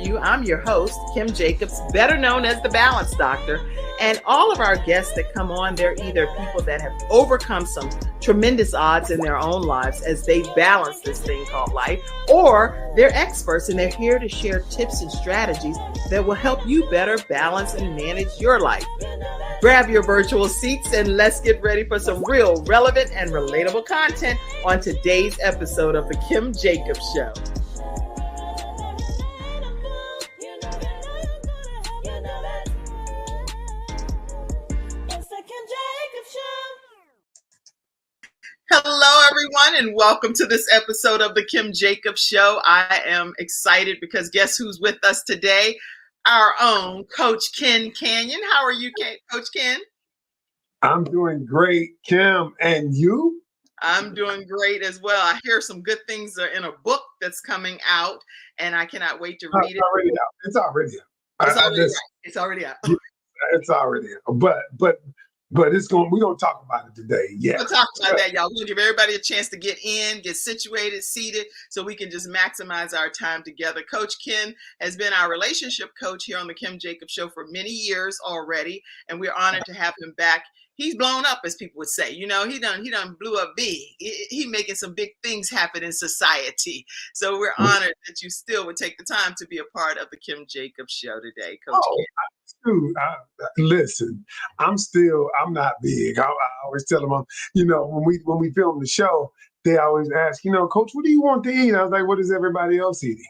you. I'm your host, Kim Jacobs, better known as the Balance Doctor. And all of our guests that come on, they're either people that have overcome some tremendous odds in their own lives as they balance this thing called life, or they're experts and they're here to share tips and strategies that will help you better balance and manage your life. Grab your virtual seats and let's get ready for some real relevant and relatable content on today's episode of The Kim Jacobs Show. Hello, everyone, and welcome to this episode of The Kim Jacobs Show. I am excited because guess who's with us today? Our own Coach Ken Canion. How are you, Coach Ken? I'm doing great, Kim. And you? I'm doing great as well. I hear some good things are in a book that's coming out, and I cannot wait to read it. It's already out. It's already out. It's already out. But it's going. We're gonna talk about it today. Yeah, we'll talk about that, y'all. We'll give everybody a chance to get in, get situated, seated, so we can just maximize our time together. Coach Ken has been our relationship coach here on the Kim Jacobs Show for many years already, and we're honored to have him back. He's blown up, as people would say. You know, he done blew up big. He making some big things happen in society. So we're honored that you still would take the time to be a part of the Kim Jacobs Show today, Coach Ken. Dude, listen, I'm not big. I always tell them, when we film the show, they always ask, Coach, what do you want to eat? I was like, what is everybody else eating?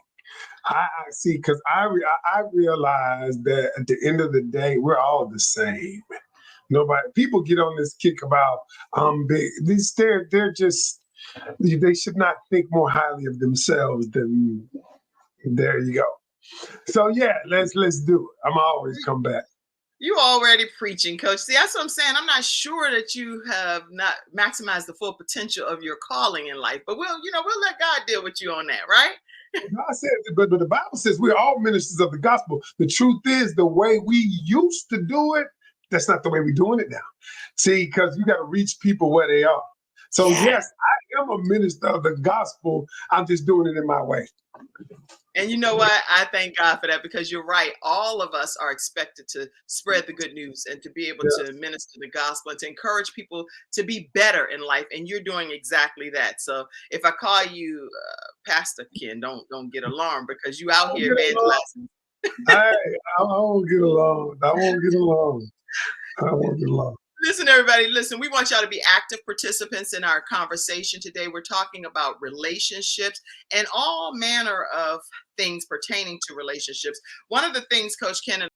I see, because I realize that at the end of the day, we're all the same. People get on this kick about big. They're just, they should not think more highly of themselves than. There you go. So yeah, let's do it. I'm always come back. You already preaching, Coach. See, that's what I'm saying. I'm not sure that you have not maximized the full potential of your calling in life, but we'll let God deal with you on that, right? God said, but the Bible says we're all ministers of the gospel. The truth is, the way we used to do it, that's not the way we're doing it now. See, because you got to reach people where they are. So yes, I am a minister of the gospel. I'm just doing it in my way. And you know what? I thank God for that, because you're right. All of us are expected to spread the good news and to be able to minister the gospel and to encourage people to be better in life. And you're doing exactly that. So if I call you Pastor Ken, don't get alarmed, because you out here evangelizing. I won't get along. Listen, everybody, we want y'all to be active participants in our conversation today. We're talking about relationships and all manner of things pertaining to relationships. One of the things Coach Ken and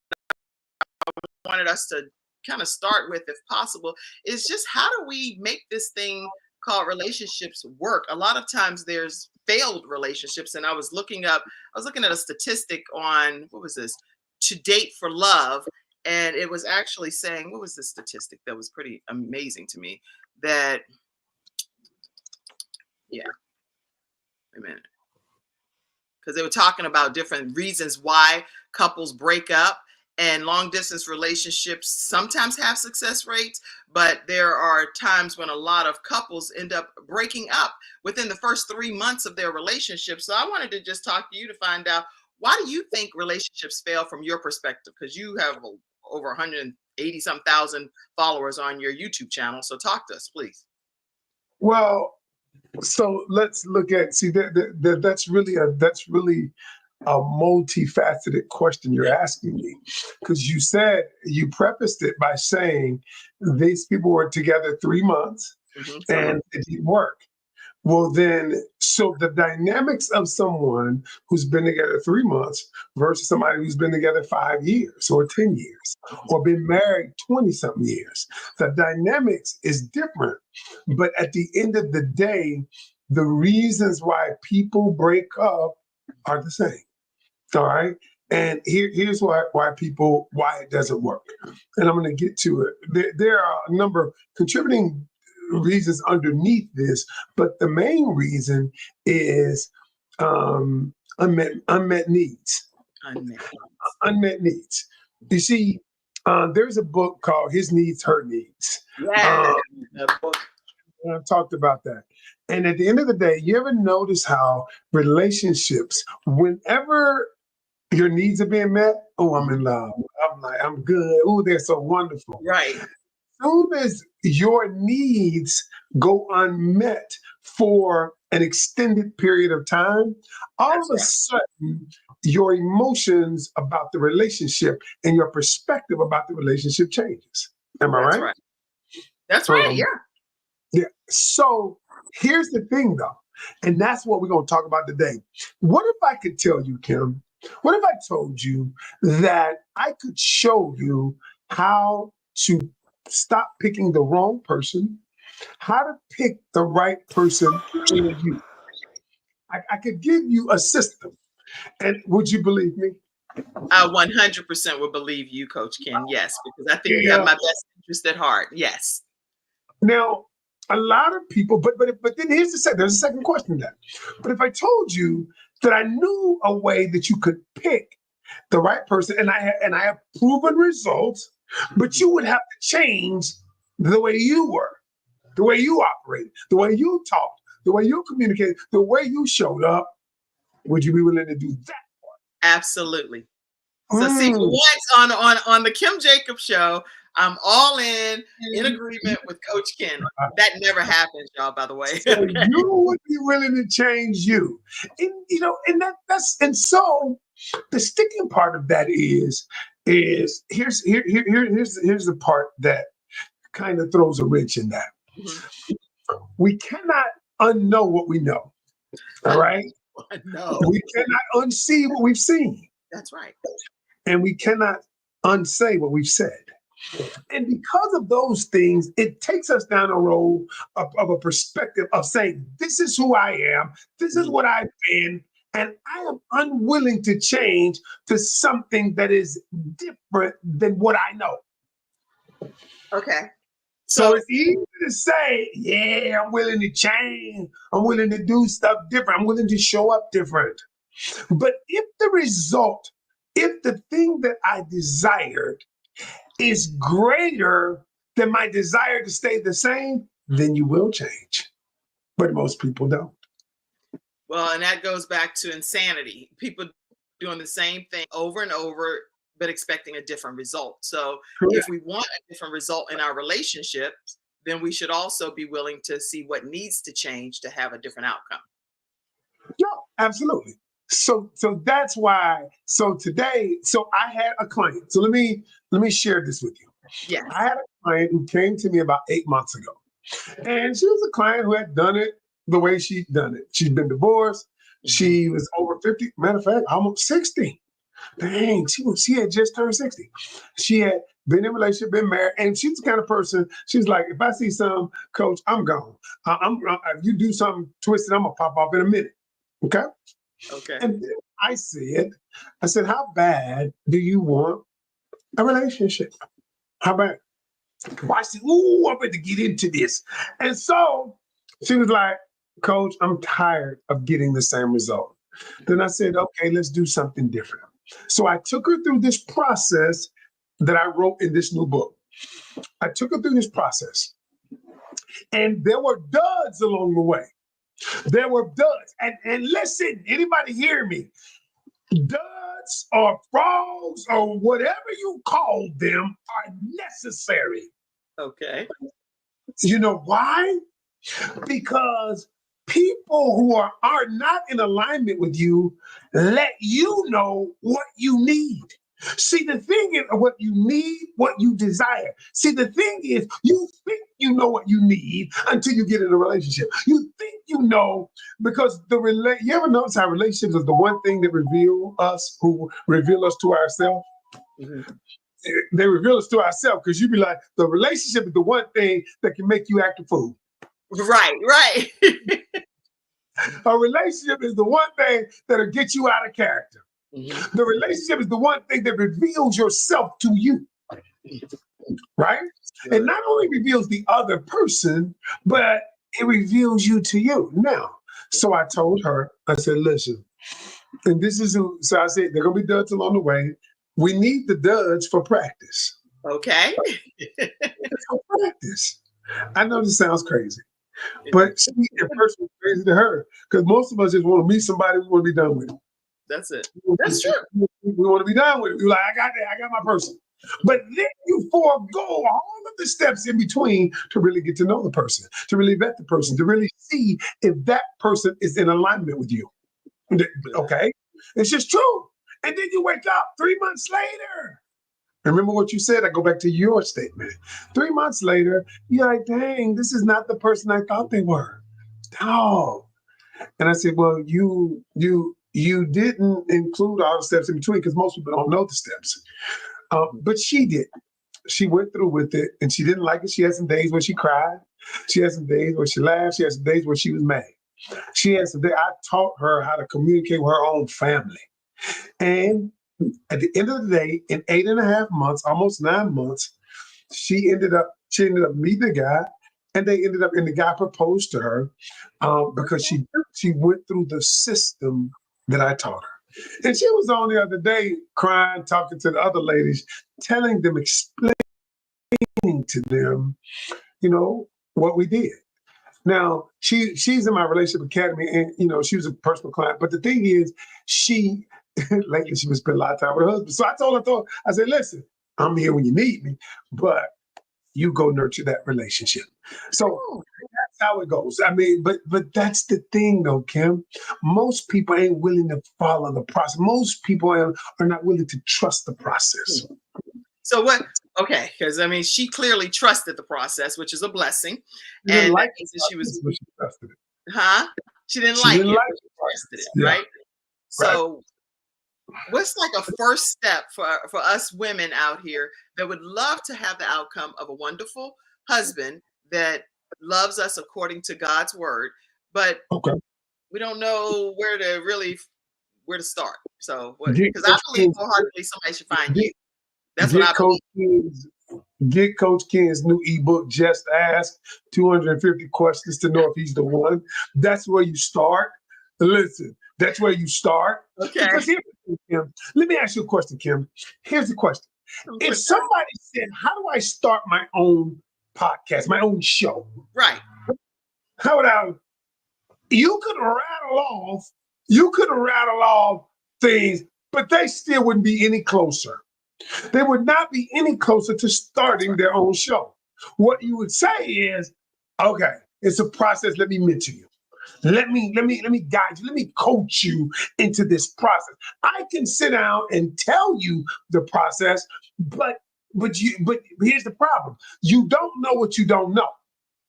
I wanted us to kind of start with, if possible, is just how do we make this thing called relationships work? A lot of times there's failed relationships, and I was looking at a statistic on, what was this? To Date for Love. And it was actually saying, what was the statistic that was pretty amazing to me? That, wait a minute. Because they were talking about different reasons why couples break up, and long distance relationships sometimes have success rates, but there are times when a lot of couples end up breaking up within the first 3 months of their relationship. So I wanted to just talk to you to find out, why do you think relationships fail from your perspective? Because you have over 180-some thousand followers on your YouTube channel. So talk to us, please. Well, so let's look at, that's really a multifaceted question you're asking me, because you prefaced it by saying these people were together 3 months and it didn't work. Well, then, so the dynamics of someone who's been together 3 months versus somebody who's been together 5 years or 10 years or been married 20-something years, the dynamics is different. But at the end of the day, the reasons why people break up are the same. All right. And here's why it doesn't work. And I'm going to get to it. There are a number of contributing reasons underneath this, but the main reason is unmet needs. Unmet needs. You see, there's a book called His Needs, Her Needs. Yeah, I talked about that. And at the end of the day, you ever notice how relationships, whenever Your needs are being met. Oh, I'm in love. I'm like, I'm good. Oh, they're so wonderful. Right. Soon as your needs go unmet for an extended period of time, all That's of a right. sudden, your emotions about the relationship and your perspective about the relationship changes. Am I That's right? right. That's right. Um, Yeah. yeah. So here's the thing, though, and that's what we're going to talk about today. What if I could tell you, Kim? What if I told you that I could show you how to stop picking the wrong person, how to pick the right person for you? I could give you a system, and would you believe me? I 100% will believe you, Coach Ken. Yes, because I think you have Yeah. my best interest at heart. Yes. Now, a lot of people, but then here's the second. There's a second question to that. But if I told you that I knew a way that you could pick the right person, and I have proven results, but Mhm. you would have to change the way you were, the way you operated, the way you talked, the way you communicated, the way you showed up. Would you be willing to do that? Absolutely. So see, for Mm. once on the Kim Jacobs show, I'm all in agreement with Coach Ken. That never happens, y'all, by the way. So you would be willing to change you, and that's and so the sticking part of that is here's the part that kind of throws a wrench in that. Mhm. We cannot unknow what we know. All I right. know. I know. We cannot unsee what we've seen, That's right. and we cannot unsay what we've said. And because of those things, it takes us down a road of a perspective of saying, this is who I am, this is Mhm. what I've been, and I am unwilling to change to something that is different than what I know. Okay. So So it's easy to say, yeah, I'm willing to change. I'm willing to do stuff different. I'm willing to show up different. But if the thing that I desired is greater than my desire to stay the same, then you will change. But most people don't. well, and that goes back to insanity. People doing the same thing over and over, but expecting a different result. So if Correct. we want a different result in our relationships, then we should also be willing to see what needs to change to have a different outcome. Yeah, absolutely. So that's why. So today, so I had a client. So let me share this with you. I Yes. had a client who came to me about 8 months ago. And she was a client who had done it the way she'd done it. She'd been divorced. Mhm. She was over 50, matter of fact, almost 60. Dang, she had just turned 60. She had been in a relationship, been married, and she's the kind of person, she's like, if I see some coach, I'm gone. If you do something twisted, I'm gonna pop off in a minute. Okay. Okay. And then I said, how bad do you want a relationship? How bad? Watch it. Ooh, I'm about to get into this. And so she was like, Coach, I'm tired of getting the same result. Then I said, okay, let's do something different. So I took her through this process that I wrote in this new book. I took her through this process, and there were duds along the way. There were duds. And listen, anybody hear me? Duds or frogs or whatever you call them are necessary. Okay. You know why? Because people who are not in alignment with you let you know what you need. See, the thing is what you need, what you desire. See, the thing is you think you know what you need until you get in a relationship. You think you know because you ever notice how relationships is the one thing that reveal us to ourselves? Mhm. They reveal us to ourselves because you be like, the relationship is the one thing that can make you act a fool. Right. Right. A relationship is the one thing that'll get you out of character. Mhm. The relationship is the one thing that reveals yourself to you, right? It Good. not only reveals the other person, but it reveals you to you. Now, so I told her, I said, listen, and this is so I said, there are gonna be duds along the way. We need the duds for practice. Okay. For practice. I know this sounds crazy, It but she at first was crazy to her because most of us just want to meet somebody we want to be done with. That's it. We That's true. want to be done with it. We're like, I got that. I got my person. But then you forego all of the steps in between to really get to know the person, to really vet the person, to really see if that person is in alignment with you. Okay? It's just true. And then you wake up 3 months later. Remember what you said? I go back to your statement. 3 months later, you're like, dang, this is not the person I thought they were. Oh. And I said, well, you didn't include all the steps in between because most people don't know the steps. But she did. She went through with it and she didn't like it. She had some days where she cried. She had some days where she laughed. She had some days where she was mad. She had some days, I taught her how to communicate with her own family. And at the end of the day, in 8.5 months, almost 9 months, she ended up meeting a guy, and the guy proposed to her because she went through the system that I taught her. And she was on the other day crying, talking to the other ladies, telling them, explaining to them, what we did. Now, she's in my relationship academy, and she was a personal client. But the thing is, she lately she was spending a lot of time with her husband. So I told her, I said, listen, I'm here when you need me, but you go nurture that relationship. So that's how it goes. I mean, but that's the thing though, Kim. Most people ain't willing to follow the process. Most people are not willing to trust the process. So what? Okay, because I mean, she clearly trusted the process, which is a blessing. She didn't And like that means that she it, was, but she trusted it. huh? She didn't She like didn't it, like but she trusted it, Yeah. right? So what's like a first step for us women out here that would love to have the outcome of a wonderful husband that loves us according to God's word, but Okay. we don't know where to start. So what? Get Because I Coach believe Ken's, wholeheartedly somebody should find you. get, That's what get I Coach believe. Ken's Get Coach Ken's new ebook, Just Ask, 250 questions to know if he's the one. That's where you start. Listen, that's where you start. Okay. Because here's the thing, Kim. Let me ask you a question, Kim. Here's the question. If somebody said, how do I start my own podcast, my own show? Right. How would I? You could rattle off things, but they still wouldn't be any closer. They would not be any closer to starting their own show. What you would say is, okay, it's a process. Let me mentor you. Let me guide you. Let me coach you into this process. I can sit down and tell you the process, but here's the problem. You don't know what you don't know.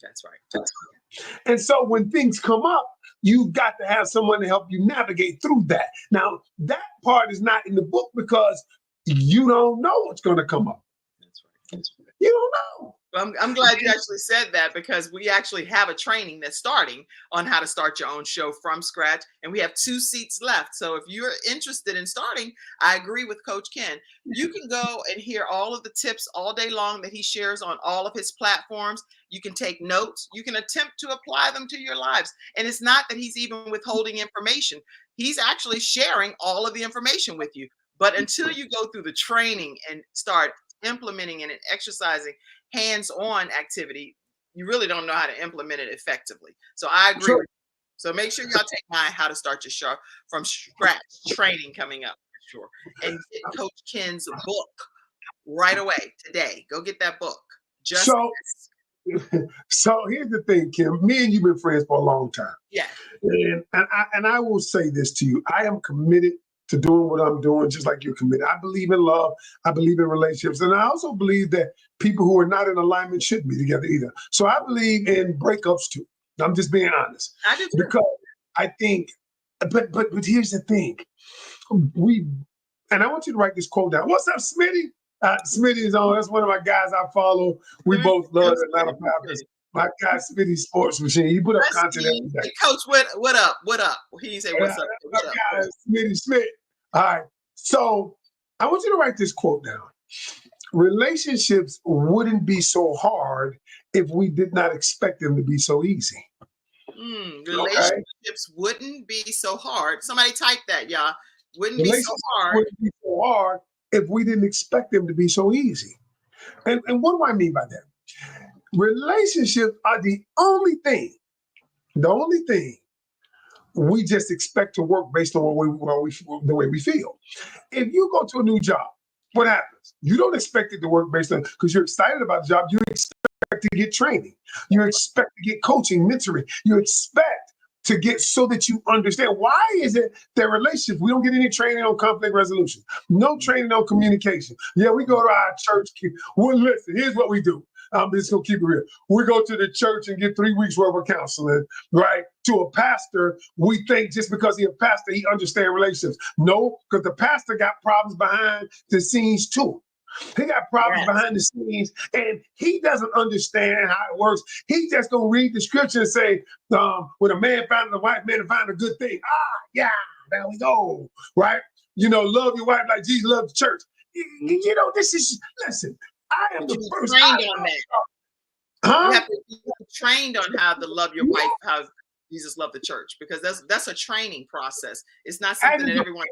That's right. And so when things come up, you got to have someone to help you navigate through that. Now, that part is not in the book because you don't know what's going to come up. That's right. You don't know. Well, I'm glad you actually said that because we actually have a training that's starting on how to start your own show from scratch. And we have 2 seats left. So if you're interested in starting, I agree with Coach Ken. You can go and hear all of the tips all day long that he shares on all of his platforms. You can take notes. You can attempt to apply them to your lives. And it's not that he's even withholding information. He's actually sharing all of the information with you. But until you go through the training and start implementing it and exercising hands-on activity, you really don't know how to implement it effectively. So I agree with you. So make sure y'all take my How to Start Your Show from Scratch training coming up for sure. And get Coach Ken's book right away today. Go get that book. So here's the thing, Kim. Me and you've been friends for a long time. Yeah. And I will say this to you. I am committed to doing what I'm doing, just like you're committed. I believe in love. I believe in relationships. And I also believe that people who are not in alignment shouldn't be together either. So I believe in breakups too. I'm just being honest. I do too. Because I think, but here's the thing. And I want you to write this quote down. What's up, Smitty? Smitty is on. That's one of my guys I follow. We both love Atlanta Falcons. My guy, Smitty Sports Machine. He put up content every day. Hey, Coach, what up? What up? He say, what's up? What up? Guy, Smitty Smith. All right. So I want you to write this quote down. Relationships wouldn't be so hard if we did not expect them to be so easy. Relationships wouldn't be so hard. Somebody type that, y'all. Wouldn't be so hard. Wouldn't be so hard if we didn't expect them to be so easy. And what do I mean by that? Relationships are the only thing We just expect to work based on the way we feel. If you go to a new job, what happens? You don't expect it to work based on because you're excited about the job. You expect to get training. You expect to get coaching, mentoring. You expect to get so that you understand why is it that relationships we don't get any training on conflict resolution, no training on communication. Yeah, we go to our church. Well, listen, here's what we do. I'm just gonna keep it real. We go to the church and get 3 weeks worth of counseling, right? To a pastor, we think just because he's a pastor, he understands relationships. No, because the pastor got problems behind the scenes too. He got problems behind the scenes, and he doesn't understand how it works. He just gonna read the scripture and say, "When a man finds a wife, man find a good thing." Yeah, there we go, right? Love your wife like Jesus loved the church. This is listen. I am the first. Trained on that. Huh? You have to be trained on how to love your wife, how Jesus loved the church, because that's a training process. It's not something that everyone.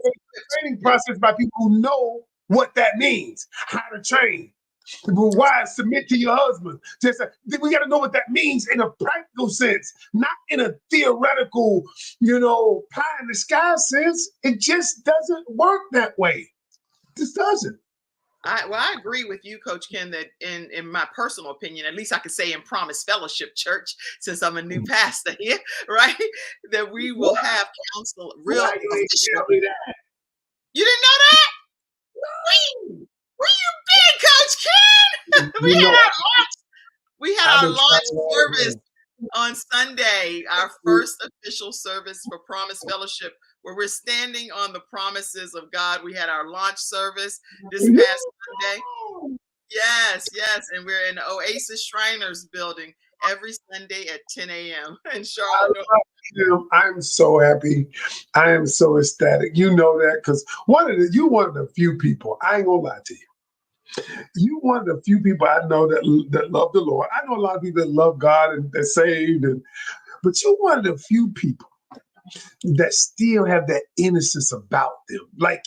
Training process by people who know what that means, how to train. Wives, submit to your husband. We got to know what that means in a practical sense, not in a theoretical, pie in the sky sense. It just doesn't work that way. It just doesn't. I agree with you, Coach Ken, that in my personal opinion, at least I could say in Promise Fellowship Church, since I'm a new pastor here, right? That we will have counsel. Real. Why you ain't tell me that? You didn't know that? Where you been, Coach Ken? We had our launch service on Sunday, our first official service for Promise Fellowship, where we're standing on the promises of God. We had our launch service this past Sunday. Yes, and we're in the Oasis Shriners building every Sunday at 10 a.m. in Charlotte. I'm so happy. I am so ecstatic. You know that because you're one of the few people, I ain't gonna lie to you. You one of the few people I know that love the Lord. I know a lot of people that love God and they're saved, but you're one of the few people that still have that innocence about them. Like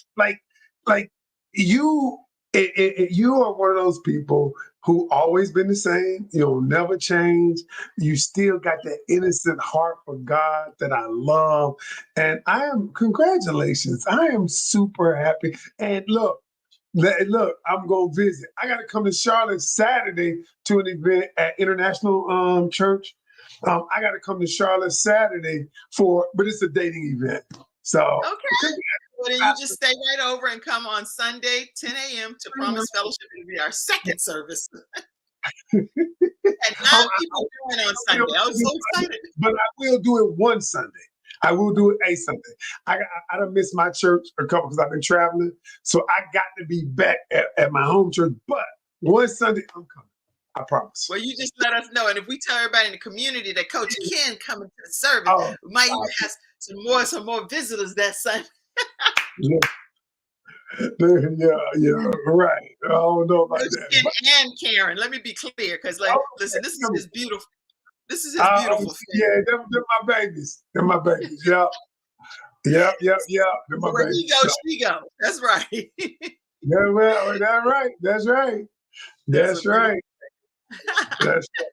you are one of those people who always been the same. You'll never change. You still got that innocent heart for God that I love. And congratulations. I am super happy. And look, I'm going to visit. I got to come to Charlotte Saturday to an event at International Church. I got to come to Charlotte Saturday but it's a dating event. So okay. Well, then you just stay right over and come on Sunday, 10 a.m. to Promise Fellowship. It'll be our second service. And 9 people join on Sunday. I was so excited. But I will do it one Sunday. I will do it a Sunday. I done missed my church a couple because I've been traveling. So I got to be back at my home church. But one Sunday, I'm coming. I promise. Well, you just let us know. And if we tell everybody in the community that Coach Ken coming to the service, we might even have some more visitors that Sunday. Yeah, right. I don't know about that. Ken and Karen, let me be clear, because listen, this is his beautiful. This is his beautiful. Yeah, they're my babies. They're my babies. Yeah. They're my Where babies. he goes, she goes. That's right. Yeah, well, that's right. That's right. That's right. That's right.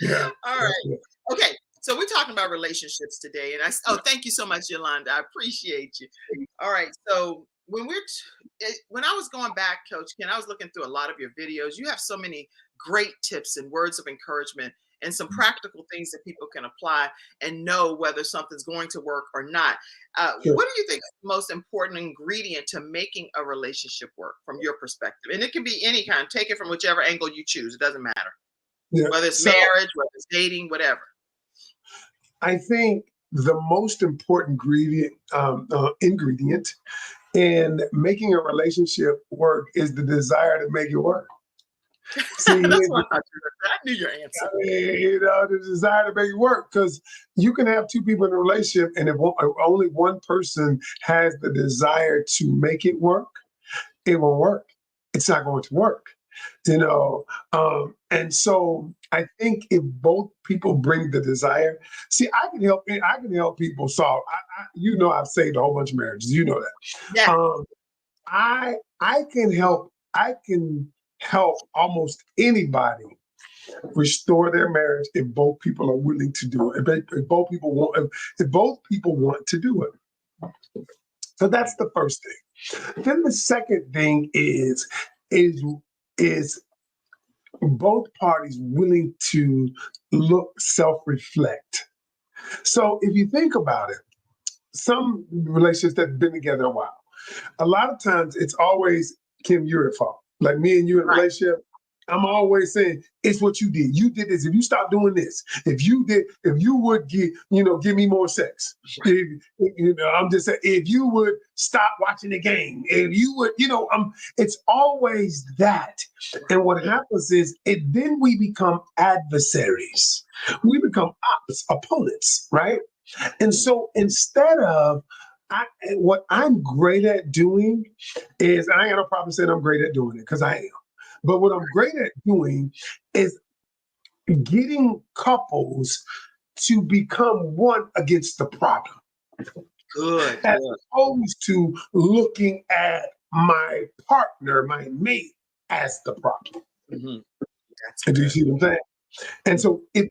Yeah. All right. Okay. So we're talking about relationships today, and thank you so much, Yolanda. I appreciate you. All right. So when I was going back, Coach Ken, I was looking through a lot of your videos. You have so many great tips and words of encouragement and some practical things that people can apply and know whether something's going to work or not. What do you think is the most important ingredient to making a relationship work from your perspective? And it can be any kind. Take it from whichever angle you choose. It doesn't matter. Yeah. Whether it's marriage, whether it's dating, whatever. I think the most important ingredient in making a relationship work is the desire to make it work. See, that's what I knew your answer. The desire to make it work, because you can have two people in a relationship, and if only one person has the desire to make it work, it won't work. It's not going to work. And so I think if both people bring the desire, see, I can help people solve. I've saved a whole bunch of marriages. You know that. Yeah. I can help almost anybody restore their marriage if both people are willing to do it. If both people want to do it. So that's the first thing. Then the second thing is is both parties willing to self-reflect. So if you think about it, some relationships that have been together a while, a lot of times it's always, Kim, you're at fault. Like me and you in a Right. relationship, I'm always saying it's what you did. You did this. If you stop doing this, if you would give me more sex. I'm just saying, if you would stop watching the game, if you would, it's always that. And what happens is, then we become adversaries. We become opponents, right? And so instead of what I'm great at doing is, I ain't got no problem saying I'm great at doing it because I am. But what I'm great at doing is getting couples to become one against the problem. Good. As opposed to looking at my partner, my mate, as the problem. Mm-hmm. Do you see what I'm saying? And so if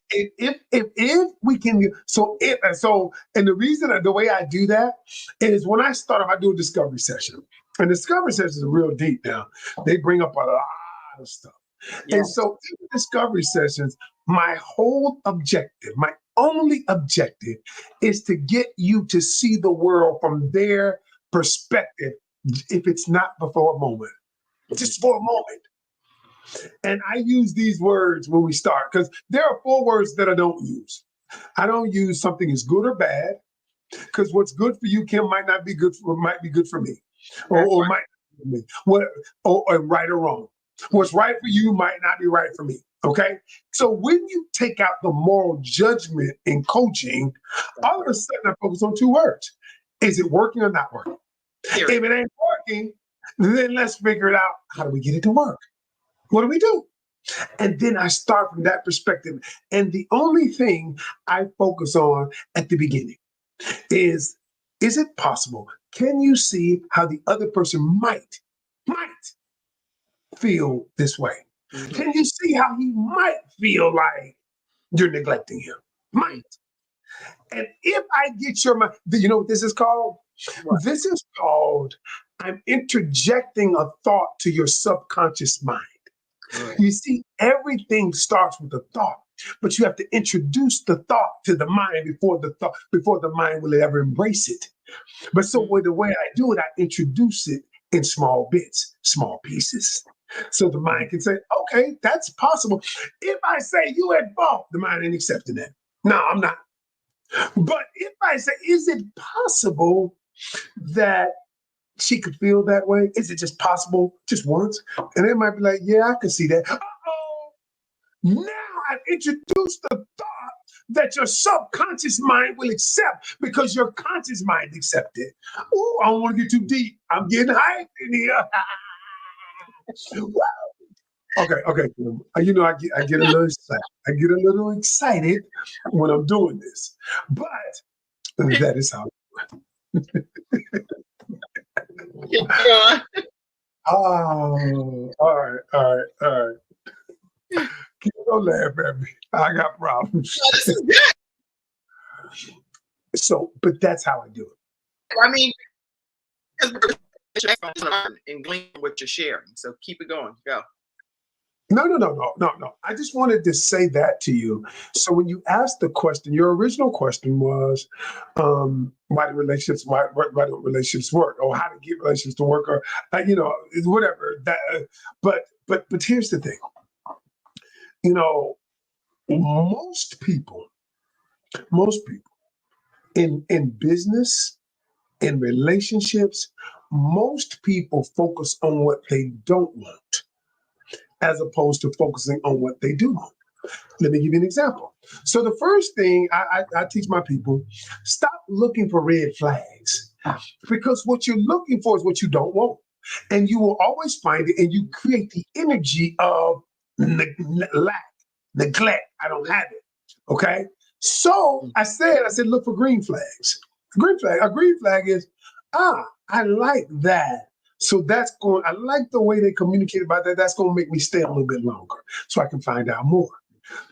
we can, and the way I do that is when I do a discovery session, and discovery sessions are real deep now. They bring up a lot of stuff. Yes. And so in discovery sessions, my only objective is to get you to see the world from their perspective, if it's not before a moment, just for a moment. And I use these words when we start, because there are 4 words that I don't use. I don't use something is good or bad, because what's good for you, Kim, might be good for me, or might not be for me. Or right or wrong. What's right for you might not be right for me. Okay. So when you take out the moral judgment in coaching, all of a sudden I focus on 2 words. Is it working or not working? If it ain't working, then let's figure it out. How do we get it to work? What do we do? And then I start from that perspective. And the only thing I focus on at the beginning is it possible? Can you see how the other person might feel this way? Mm-hmm. Can you see how he might feel like you're neglecting him? Might. And if I get your mind, you know what this is called? What? This is called, I'm interjecting a thought to your subconscious mind. Right. You see, everything starts with a thought, but you have to introduce the thought to the mind before the mind will ever embrace it. But so the way I do it, I introduce it in small bits, small pieces. So the mind can say, okay, that's possible. If I say you at fault, the mind ain't accepting that. No, I'm not. But if I say, is it possible that she could feel that way? Is it just possible just once? And they might be like, yeah, I can see that. Uh-oh. Now I've introduced the thought that your subconscious mind will accept because your conscious mind accepted. Ooh, I don't want to get too deep. I'm getting hyped in here. Wow. Okay. You know, I get a little excited. I get a little excited when I'm doing this. But that is how Keep going. Oh, all right. Don't laugh at me. I got problems. No, this is good. So, but that's how I do it. I mean, and glean what you're sharing. So keep it going. Go. No. I just wanted to say that to you. So when you asked the question, your original question was, why don't relationships work, or how to get relationships to work, or whatever. That, but here's the thing. Most people in business, in relationships, most people focus on what they don't want, as opposed to focusing on what they do want. Let me give you an example. So the first thing I teach my people, stop looking for red flags, because what you're looking for is what you don't want. And you will always find it, and you create the energy of lack, neglect. I don't have it. Okay. So I said, look for green flags. A green flag is, I like that. So I like the way they communicate about that. That's going to make me stay a little bit longer so I can find out more.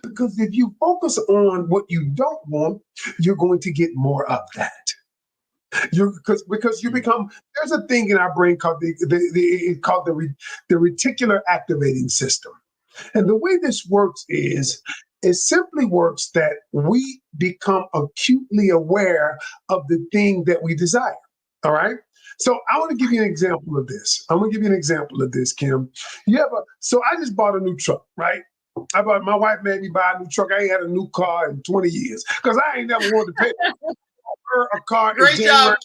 Because if you focus on what you don't want, you're going to get more of that. You because you become there's a thing in our brain called the reticular activating system. And the way this works is it simply works that we become acutely aware of the thing that we desire. All right. So I want to give you an example of this. I'm gonna give you an example of this, Kim. So I just bought a new truck, right? My wife made me buy a new truck. I ain't had a new car in 20 years because I ain't never wanted to pay her a car in Great January.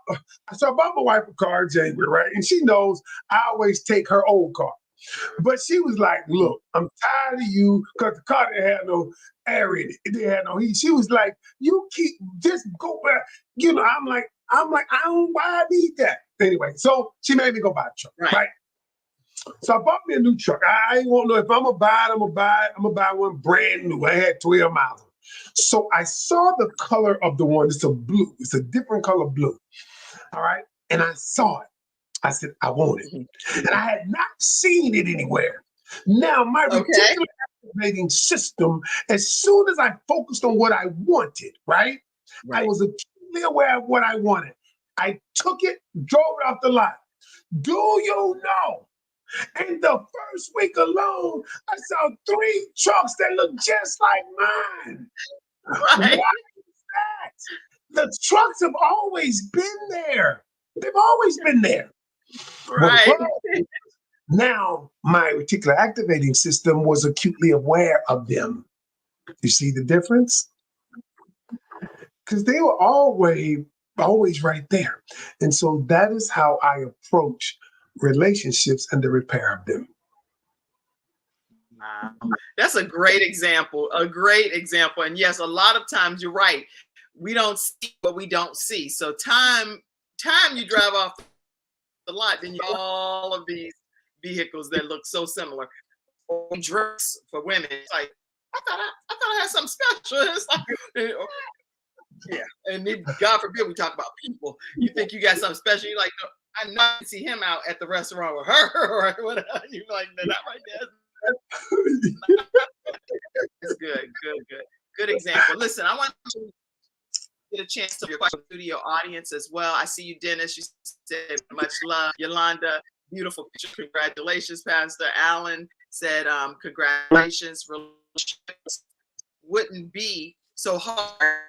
job. So I bought my wife a car in January, right? And she knows I always take her old car. But she was like, look, I'm tired of you because the car didn't have no air in it. It didn't have no heat. She was like, you keep just go back. I'm like, I don't why I need that. Anyway, so she made me go buy a truck, right? So I bought me a new truck. I ain't want to know if I'm gonna buy it, I'm gonna buy one brand new. I had 12 miles on it. So I saw the color of the one. It's a blue. It's a different color blue. All right. And I saw it. I said, I want it. And I had not seen it anywhere. Now, my reticular activating system, as soon as I focused on what I wanted, right? I was acutely aware of what I wanted. I took it, drove it off the lot. Do you know? In the first week alone, I saw 3 trucks that look just like mine. Right. Why is that? The trucks have always been there. They've always been there. Right. Now, my reticular activating system was acutely aware of them. You see the difference? Because they were always right there. And so that is how I approach relationships and the repair of them. Wow. That's a great example. A great example. And yes, a lot of times you're right. We don't see what we don't see. So time you drive off the lot, then you all of these vehicles that look so similar. Or dress for women. It's like, I thought I had something special. It's like, yeah. And then, God forbid we talk about people. You think you got something special. You're like, I know I can see him out at the restaurant with her or whatever. You're like, that right there. It's good example. Listen, I want to get a chance to your question studio audience as well. I see you, Dennis. You said much love. Yolanda, beautiful picture. Congratulations, Pastor Allen said, congratulations. Relationships wouldn't be so hard.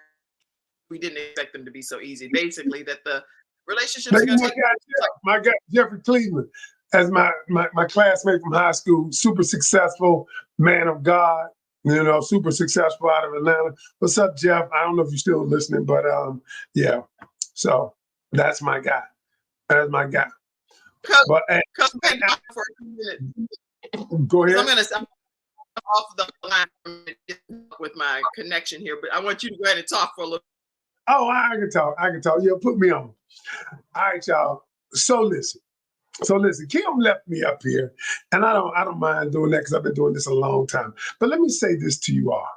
We didn't expect them to be so easy. Basically, that the relationships are going to take. My guy, Jeffrey Cleveland, as my classmate from high school, super successful man of God, super successful out of Atlanta. What's up, Jeff? I don't know if you're still listening, but yeah. So that's my guy. That's my guy. But for a minute. Go ahead. I'm going to off the line with my connection here, but I want you to go ahead and talk for a little. Oh, I can talk. Yeah, put me on. All right, y'all. So listen, Kim left me up here, and I don't mind doing that because I've been doing this a long time. But let me say this to you all.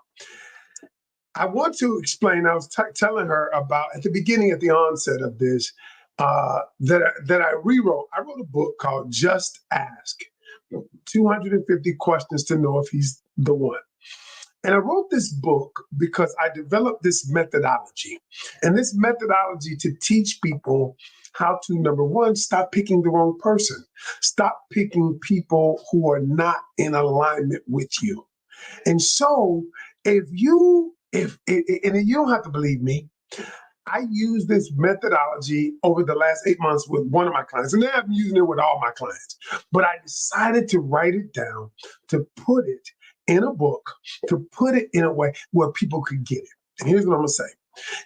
I want to explain. I was telling her about at the onset of this, that I rewrote. I wrote a book called Just Ask: 250 Questions to Know If He's the One. And I wrote this book because I developed this methodology. And this methodology to teach people how to, number one, stop picking the wrong person. Stop picking people who are not in alignment with you. And so and you don't have to believe me, I use this methodology over the last 8 months with one of my clients, and now I'm using it with all my clients. But I decided to write it down, to put it in a book, to put it in a way where people could get it. And here's what I'm gonna say.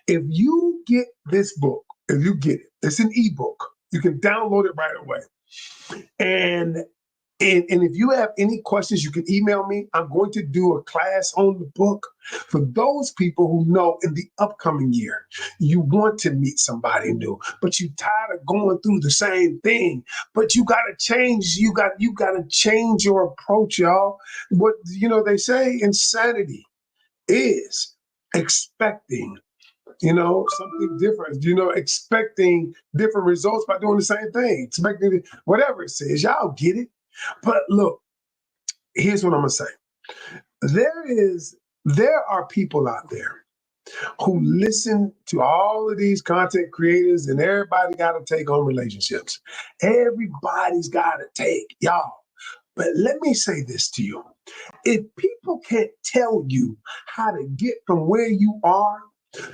If you get this book, if you get it, it's an ebook. You can download it right away. And if you have any questions, you can email me. I'm going to do a class on the book for those people who know in the upcoming year, you want to meet somebody new, but you're tired of going through the same thing. But you got to change. You got to change your approach, y'all. What they say, insanity is expecting something different, expecting different results by doing the same thing, expecting whatever it says. Y'all get it. But look, here's what I'm going to say. There are people out there who listen to all of these content creators, and everybody got to take on relationships. Everybody's got to take, y'all. But let me say this to you. If people can't tell you how to get from where you are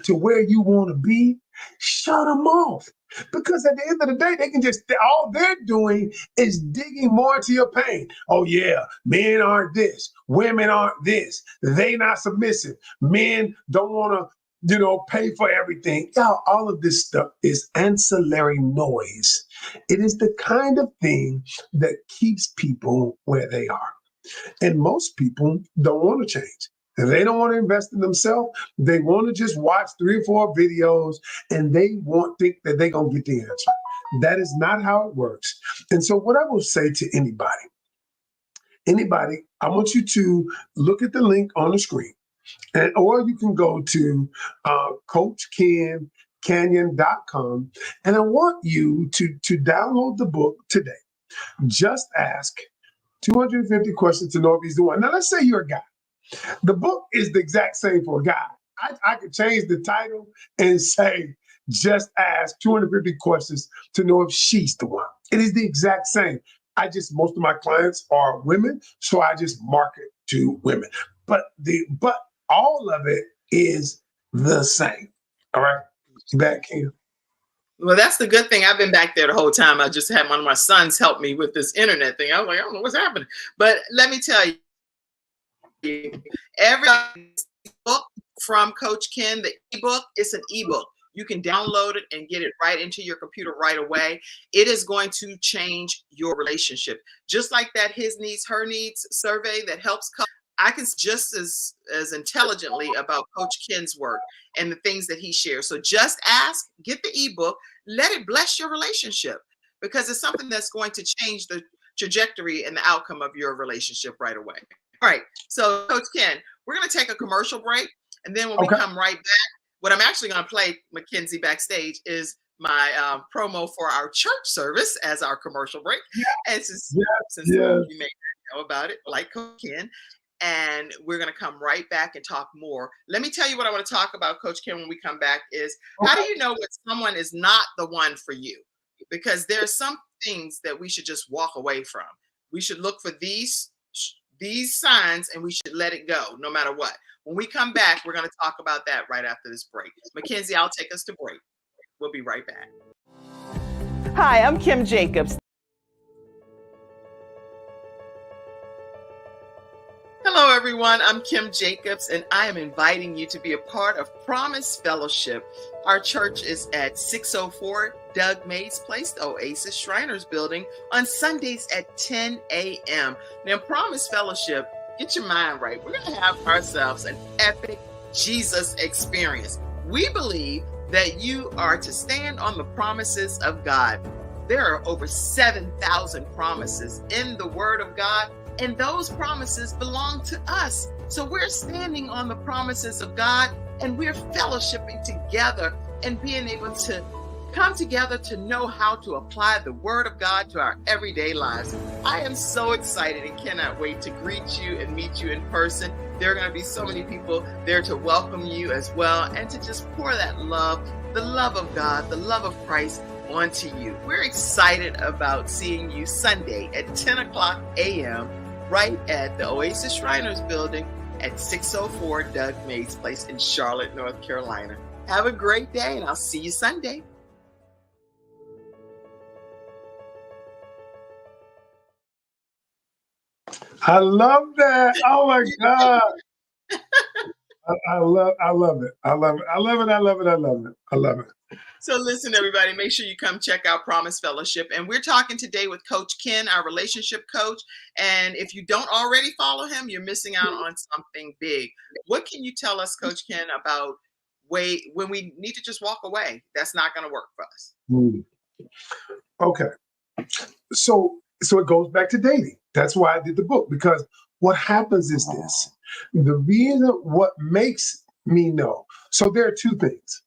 to where you want to be, shut them off. Because at the end of the day, they can just, all they're doing is digging more into your pain. Oh, yeah, men aren't this, women aren't this, they not submissive, men don't want to, pay for everything. Y'all, all of this stuff is ancillary noise. It is the kind of thing that keeps people where they are. And most people don't want to change. And they don't want to invest in themselves. They want to just watch 3 or 4 videos and they think that they're going to get the answer. That is not how it works. And so what I will say to anybody, I want you to look at the link on the screen, or you can go to CoachKenCanion.com, and I want you to download the book today. Just Ask 250 questions to know if he's the one. Now, let's say you're a guy. The book is the exact same for a guy. I could change the title and say, just ask 250 questions to know if she's the one. It is the exact same. Most of my clients are women, so I just market to women. But all of it is the same. All right? Back here. Well, that's the good thing. I've been back there the whole time. I just had one of my sons help me with this internet thing. I was like, I don't know what's happening. But let me tell you, every book from Coach Ken, the ebook, it's an ebook. You can download it and get it right into your computer right away. It is going to change your relationship. Just like that his needs, her needs survey that helps I can just as intelligently about Coach Ken's work and the things that he shares. So just ask, get the ebook, let it bless your relationship, because it's something that's going to change the trajectory and the outcome of your relationship right away. All right. So Coach Ken, we're going to take a commercial break. And then when we come right back, what I'm actually going to play, Mackenzie, backstage is my promo for our church service as our commercial break. Yeah. And since you may not know about it, like Coach Ken, and we're going to come right back and talk more. Let me tell you what I want to talk about, Coach Ken, when we come back is how do you know when someone is not the one for you? Because there are some things that we should just walk away from. We should look for these signs and we should let it go no matter what. When we come back, we're going to talk about that right after this break. Mackenzie, I'll take us to break. We'll be right back. Hi, I'm Kim Jacobs. Hello, everyone. I'm Kim Jacobs, and I am inviting you to be a part of Promise Fellowship. Our church is at 604 Doug Mays Place, the Oasis Shriners Building, on Sundays at 10 a.m. Now, Promise Fellowship, get your mind right. We're going to have ourselves an epic Jesus experience. We believe that you are to stand on the promises of God. There are over 7,000 promises in the Word of God, and those promises belong to us. So we're standing on the promises of God, and we're fellowshipping together and being able to come together to know how to apply the Word of God to our everyday lives. I am so excited and cannot wait to greet you and meet you in person. There are going to be so many people there to welcome you as well, and to just pour that love, the love of God, the love of Christ onto you. We're excited about seeing you Sunday at 10 o'clock a.m. right at the Oasis Shriners Building at 604 Doug Mays Place in Charlotte, North Carolina. Have a great day, and I'll see you Sunday. I love that. Oh my God. I love it. I love it. I love it. So listen, everybody, make sure you come check out Promise Fellowship. And we're talking today with Coach Ken, our relationship coach. And if you don't already follow him, you're missing out on something big. What can you tell us, Coach Ken, about when we need to just walk away? That's not going to work for us. Okay. So it goes back to dating. That's why I did the book, because what happens is this. The reason what makes me know. So there are two things.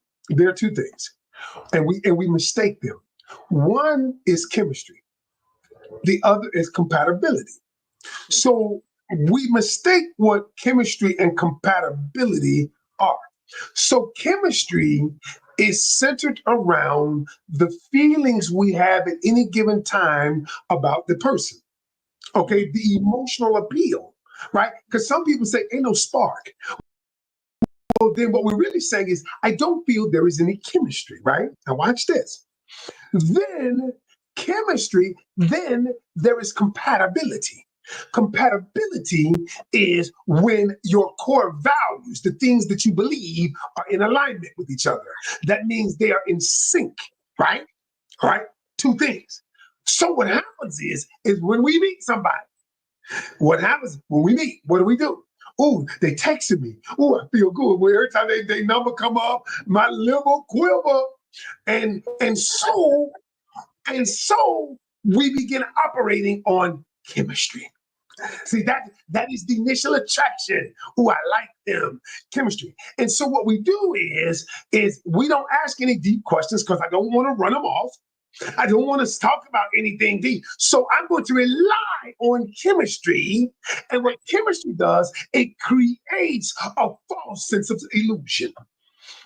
And we mistake them. One is chemistry. The other is compatibility. So we mistake what chemistry and compatibility are. So chemistry is centered around the feelings we have at any given time about the person. Okay, the emotional appeal, right? Because some people say ain't no spark. Well, then what we're really saying is I don't feel there is any chemistry, right? Now watch this. Then chemistry, then there is compatibility. Compatibility is when your core values, the things that you believe, are in alignment with each other. That means they are in sync, right? All right, two things. So what happens is when we meet somebody, what happens when we meet? What do? Oh, they texted me. Oh, I feel good. Well, every time they number come up, my liver quiver. And so we begin operating on chemistry. See, that is the initial attraction. Oh, I like them. Chemistry. And so what we do is we don't ask any deep questions because I don't want to run them off. I don't want to talk about anything deep. So I'm going to rely on chemistry. And what chemistry does, it creates a false sense of illusion,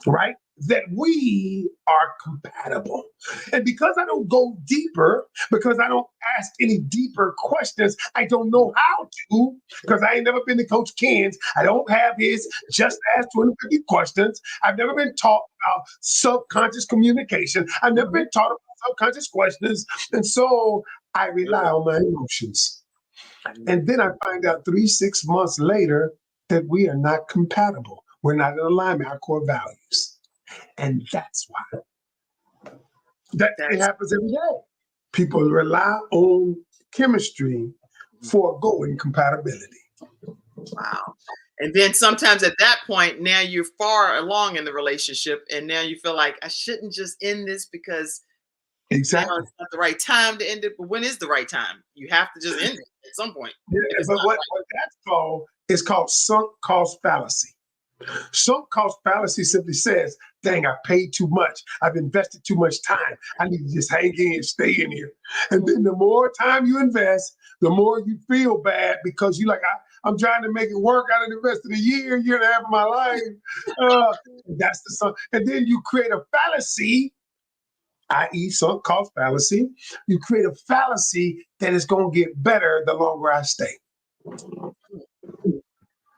right? That we are compatible. And because I don't go deeper, because I don't ask any deeper questions, I don't know how to, because I ain't never been to Coach Ken's. I don't have his just ask 250 questions. I've never been taught about subconscious communication. I've never been taught about subconscious questions. And so I rely on my emotions. And then I find out 3-6 months later that we are not compatible. We're not in alignment, our core values. And that's why it happens every day. People rely on chemistry for going compatibility. Wow. And then sometimes at that point, now you're far along in the relationship, and now you feel like I shouldn't just end this because exactly it's not the right time to end it. But when is the right time? You have to just end it at some point. Yeah, but what that's called is called sunk cost fallacy. Sunk cost fallacy simply says, dang, I paid too much. I've invested too much time. I need to just hang in and stay in here. And then the more time you invest, the more you feel bad because you're like, I'm trying to make it work out of the rest of the year and a half of my life. That's the sunk. And then you create a fallacy, i.e. sunk cost fallacy. You create a fallacy that is going to get better the longer I stay.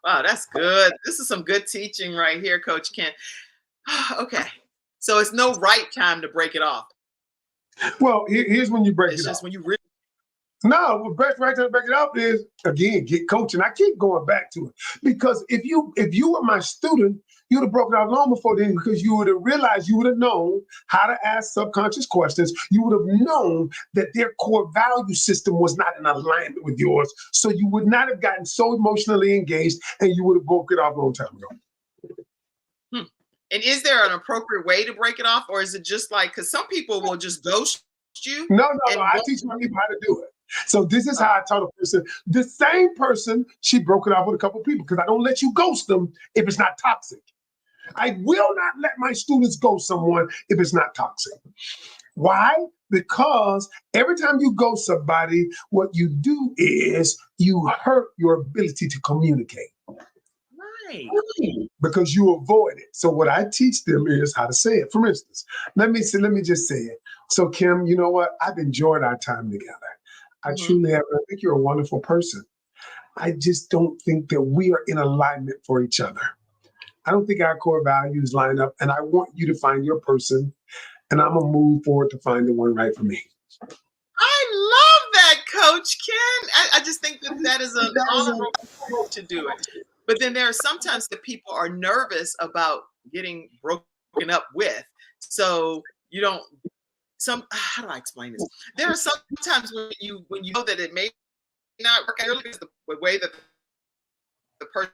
Wow, that's good. This is some good teaching right here, Coach Ken. Okay. So it's no right time to break it off. Well, here's when you break it off. It's just when you really. No, the best right time to break it off is, again, get coaching. I keep going back to it because if you were my student, you would have broken it off long before then because you would have realized, you would have known how to ask subconscious questions. You would have known that their core value system was not in alignment with yours. So you would not have gotten so emotionally engaged and you would have broke it off a long time ago. And is there an appropriate way to break it off? Or is it just like, because some people will just ghost you? No. I teach my people how to do it. So this is how I taught a person. The same person, she broke it off with a couple of people because I don't let you ghost them if it's not toxic. I will not let my students ghost someone if it's not toxic. Why? Because every time you ghost somebody, what you do is you hurt your ability to communicate. Right. Because you avoid it. So what I teach them is how to say it. For instance, let me just say it. So Kim, you know what? I've enjoyed our time together. I truly have. I think you're a wonderful person. I just don't think that we are in alignment for each other. I don't think our core values line up, and I want you to find your person, and I'm gonna move forward to find the one right for me. I love that, Coach Ken. I just think that is an honorable way to do it. But then there are sometimes that people are nervous about getting broken up with. So you don't. How do I explain this? There are sometimes when you know that it may not work out because the way that the person.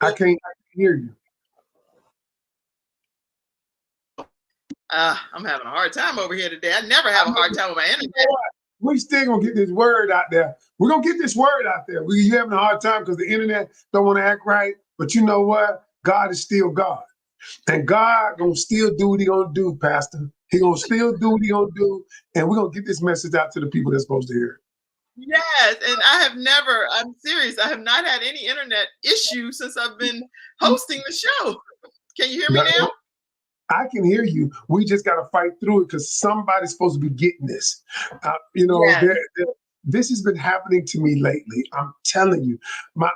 I can't hear you. I'm having a hard time over here today. I never have a hard time with my internet. We still gonna get this word out there. We're gonna get this word out there. You having a hard time because the internet don't want to act right. But you know what? God is still God. And God gonna still do what he gonna do, Pastor. He gonna still do what he gonna do, and we're gonna get this message out to the people that's supposed to hear it. Yes, and I'm serious, I have not had any internet issues since I've been hosting the show. Can you hear me now? I can hear you. We just got to fight through it because somebody's supposed to be getting this. Yes. This has been happening to me lately. I'm telling you, my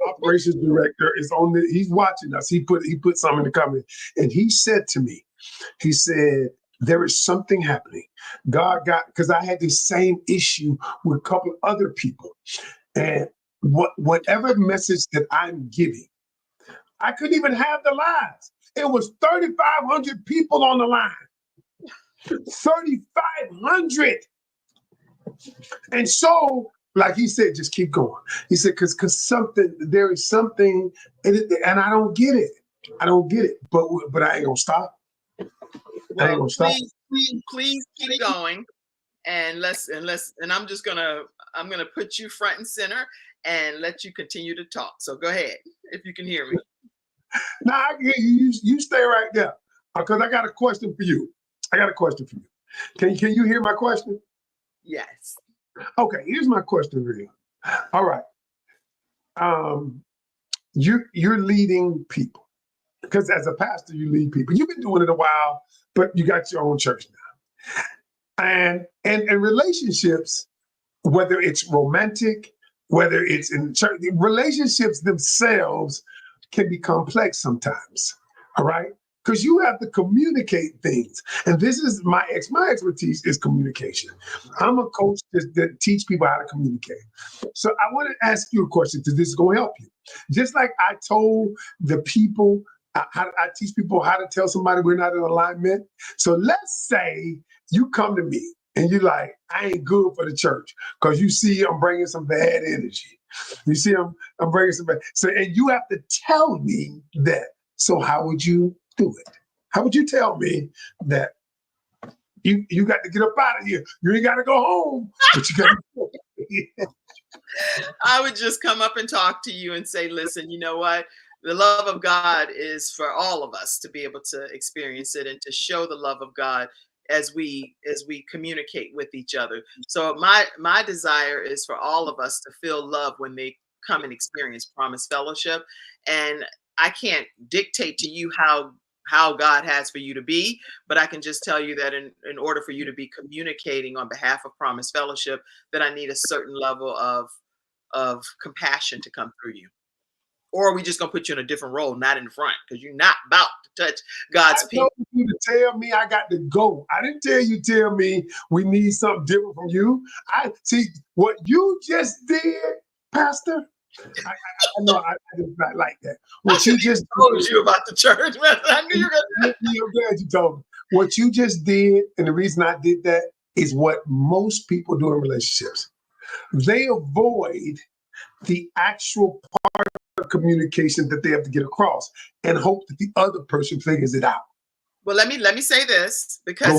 operations director is on the. He's watching us. He put something in the comment, and he said to me, he said, there is something happening. God got, because I had this same issue with a couple of other people, and whatever message that I'm giving, I couldn't even have the lives. It was 3,500 people on the line. 3,500. And so, like he said, just keep going. He said, because there is something, and I don't get it. I don't get it. But I ain't gonna stop. Well, I ain't gonna stop. Please keep going. And I'm gonna put you front and center and let you continue to talk. So go ahead, if you can hear me. Now I can hear you. You stay right there, because I got a question for you. Can you hear my question? Yes. Okay, here's my question for you. All right. You're leading people, because as a pastor, you lead people. You've been doing it a while, but you got your own church now. And relationships, whether it's romantic, whether it's in church, relationships themselves can be complex sometimes. All right. Because you have to communicate things. And this is my expertise is communication. I'm a coach that teach people how to communicate. So I want to ask you a question, because this is going to help you. Just like I told the people, I teach people how to tell somebody we're not in alignment. So let's say you come to me and you're like, I ain't good for the church, because you see I'm bringing some bad energy. You see I'm bringing some bad. So, and you have to tell me that. So how would you do it? How would you tell me that you got to get up out of here? You ain't got to go home, but you got to. I would just come up and talk to you and say, listen, you know what? The love of God is for all of us to be able to experience it and to show the love of God as we communicate with each other. So my desire is for all of us to feel love when they come and experience Promise Fellowship. And I can't dictate to you how God has for you to be, but I can just tell you that in order for you to be communicating on behalf of Promise Fellowship, that I need a certain level of compassion to come through you. Or are we just gonna put you in a different role, not in the front, because you're not about to touch God's people. I told you to tell me I got to go. I didn't tell me we need something different from you. I see what you just did, Pastor. I know I did not like that. What you just told you about the church, man. I knew you were gonna. I'm glad you told me. What you just did, and the reason I did that is what most people do in relationships. They avoid the actual part of communication that they have to get across and hope that the other person figures it out. Well, let me say this, because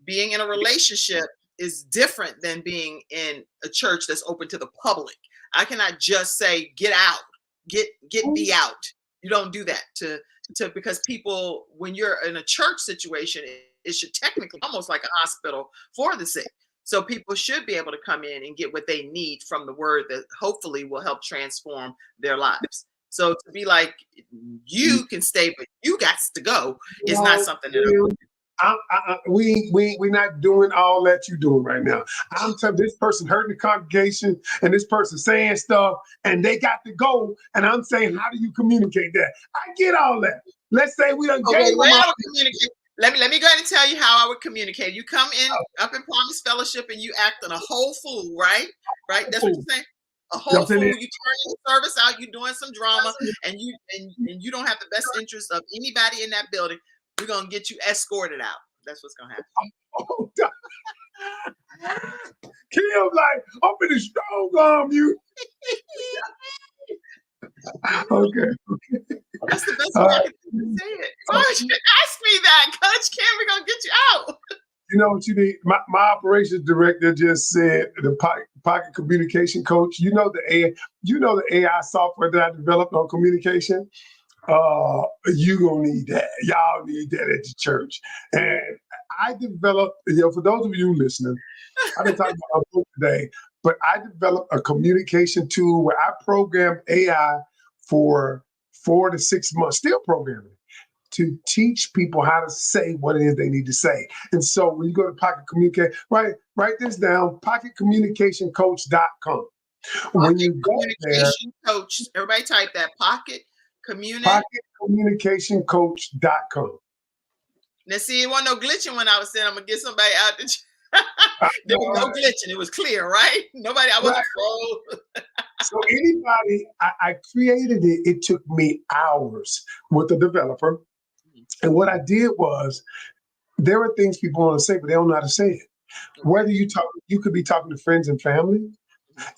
being in a relationship is different than being in a church that's open to the public. I cannot just say, get out, get thee out. You don't do that because people, when you're in a church situation, it should technically almost like a hospital for the sick. So people should be able to come in and get what they need from the word that hopefully will help transform their lives. So to be like, you can stay, but you got to go is not something that we're not doing all that you're doing right now. I'm telling this person hurting the congregation and this person saying stuff and they got to go. And I'm saying, how do you communicate that? I get all that. Let's say we don't gave them all. Let me go ahead and tell you how I would communicate. You come in up in Promise Fellowship and you act on a whole fool, right? Right? That's what you're saying. A whole fool. You turn your service out. You're doing some drama, and you don't have the best interest of anybody in that building. We're gonna get you escorted out. That's what's gonna happen. Oh, Kim's like, I'm in the strong arm you. Okay. That's the best way I can say it. Why would you ask me that, Coach Kim? We're gonna get you out. You know what you need? My operations director just said the pocket communication coach. You know the AI software that I developed on communication. You gonna need that. Y'all need that at the church. And I developed, for those of you listening, I've been talking about my book today, but I developed a communication tool where I programmed AI for 4 to 6 months, still programming, to teach people how to say what it is they need to say. And so when you go to Pocket Communicate, write this down, pocketcommunicationcoach.com. When Pocket you go there, Communication Coach. Everybody type that. pocketcommunicationcoach.com. Now, see, it wasn't no glitching when I was saying I'm gonna get somebody out. There was no Right. glitching. It was clear, right? Nobody. I wasn't froze. So anybody, I created it. It took me hours with the developer. And what I did was, there are things people want to say, but they don't know how to say it. Whether you could be talking to friends and family.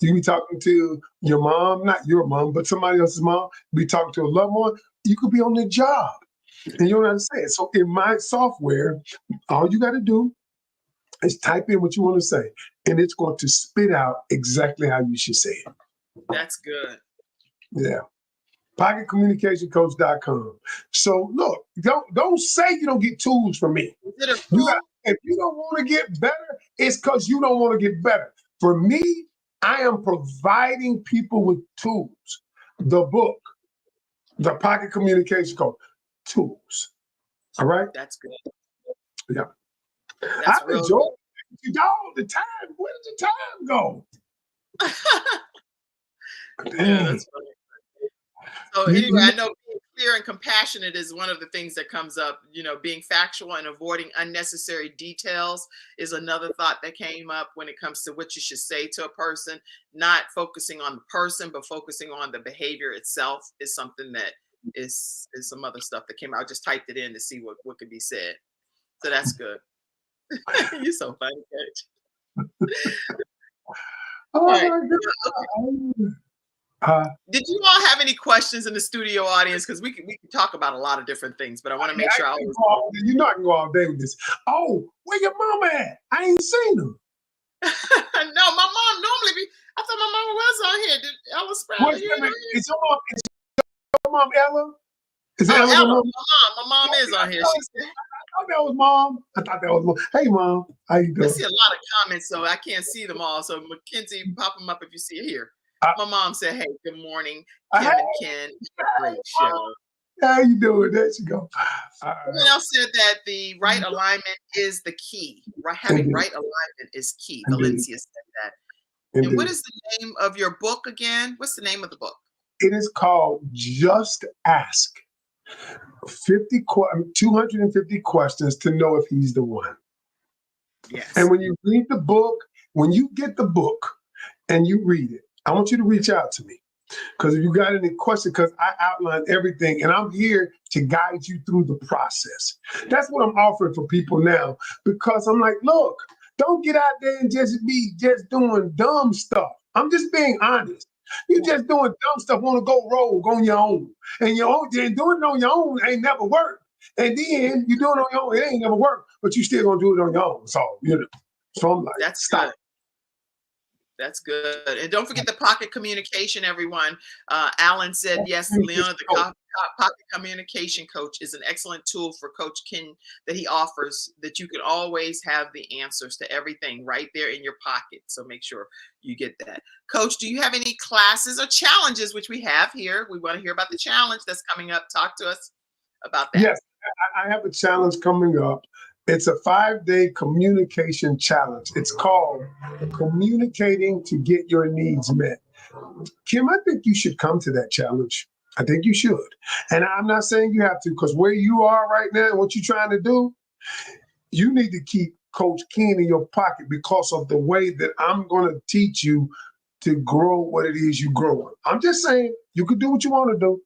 You could be talking to your mom, not your mom, but somebody else's mom. Be talking to a loved one. You could be on the job and you don't know how to say it. So in my software, all you got to do is type in what you want to say, and it's going to spit out exactly how you should say it. That's good. Yeah. PocketCommunicationCoach.com. So look, don't say you don't get tools from me. Is it a tool? If you don't want to get better, it's because you don't want to get better. For me, I am providing people with tools. The book, the Pocket Communication Coach, tools. All right? That's good. Yeah. That's I've real enjoyed it all the time. Where did the time go? Yeah, that's funny. So anyway, I know being clear and compassionate is one of the things that comes up. Being factual and avoiding unnecessary details is another thought that came up when it comes to what you should say to a person. Not focusing on the person, but focusing on the behavior itself is something that is some other stuff that came out. I just typed it in to see what could be said. So that's good. You're so funny, Coach. Oh All right. my God. Did you all have any questions in the studio audience? Because we can talk about a lot of different things, but I want to make sure I always. You're not going to go all day with this. Oh, where your mama at? I ain't seen her. No, my mom normally be. I thought my mama was on here. Did Ella Sprout? Is your mom Ella? Is Oh, Ella Ella, mom? my mom is on here. I thought that was mom. Hey, mom, how you doing? I see a lot of comments, so I can't see them all. So Mackenzie, pop them up if you see it here. My mom said, "Hey, good morning, Kim and Ken. Great show." How you doing? There you go. Someone else said that the right alignment is the key. Having right alignment is key. Valencia said that. Indeed. And what is the name of your book again? What's the name of the book? It is called Just Ask. 250 questions to know if he's the one. Yes. And when you read the book, when you get the book and you read it, I want you to reach out to me. Because if you got any questions, because I outline everything and I'm here to guide you through the process. That's what I'm offering for people now, because I'm like, look, don't get out there and just be doing dumb stuff. I'm just being honest. You just doing dumb stuff, want to go rogue on your own. And then doing it on your own ain't never worked. And then you doing it on your own, it ain't never worked, but you still gonna do it on your own. So, so I'm like, that's stop. Good. That's good. And don't forget the pocket communication, everyone. Alan said, yes, Leona, the pocket communication coach is an excellent tool for Coach Ken that he offers, that you can always have the answers to everything right there in your pocket. So make sure you get that. Coach, do you have any classes or challenges, which we have here? We want to hear about the challenge that's coming up. Talk to us about that. Yes, I have a challenge coming up. It's a 5-day communication challenge. It's called Communicating to Get Your Needs Met. Kim, I think you should come to that challenge. I think you should. And I'm not saying you have to, because where you are right now and what you're trying to do, you need to keep Coach Ken in your pocket, because of the way that I'm going to teach you to grow what it is you grow. I'm just saying, you can do what you want to do.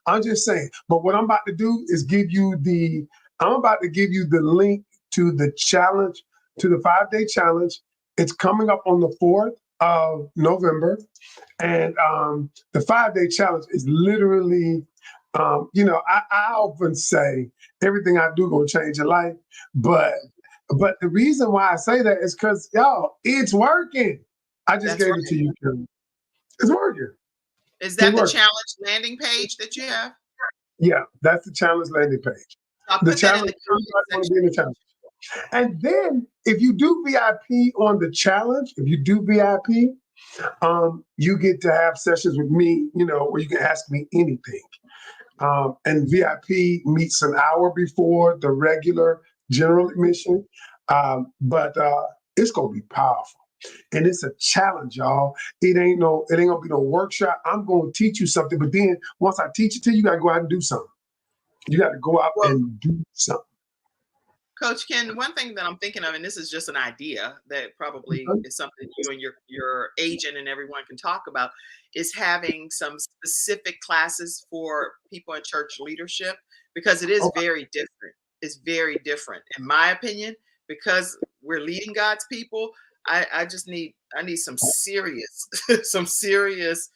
I'm just saying. But what I'm about to do is I'm about to give you the link to the challenge, to the 5-day challenge. It's coming up on the 4th of November. And the 5-day challenge is literally, I often say everything I do gonna change your life. But the reason why I say that is because, y'all, it's working. I just gave it to you, Kim. It's working. Is that the challenge landing page that you have? Yeah, that's the challenge landing page. I'll The put that in challenge, the comment everybody want to be in the section. challenge. And then if you do VIP on the challenge, if you do VIP, you get to have sessions with me, where you can ask me anything. And VIP meets an hour before the regular general admission. But it's gonna be powerful. And it's a challenge, y'all. It ain't gonna be no workshop. I'm gonna teach you something, but then once I teach it to you, you gotta go out and do something. You gotta go out Well, and do something. Coach Ken, one thing that I'm thinking of, and this is just an idea that probably is something you and your agent and everyone can talk about, is having some specific classes for people in church leadership because it is Okay. very different. It's very different, in my opinion, because we're leading God's people. I need some serious some serious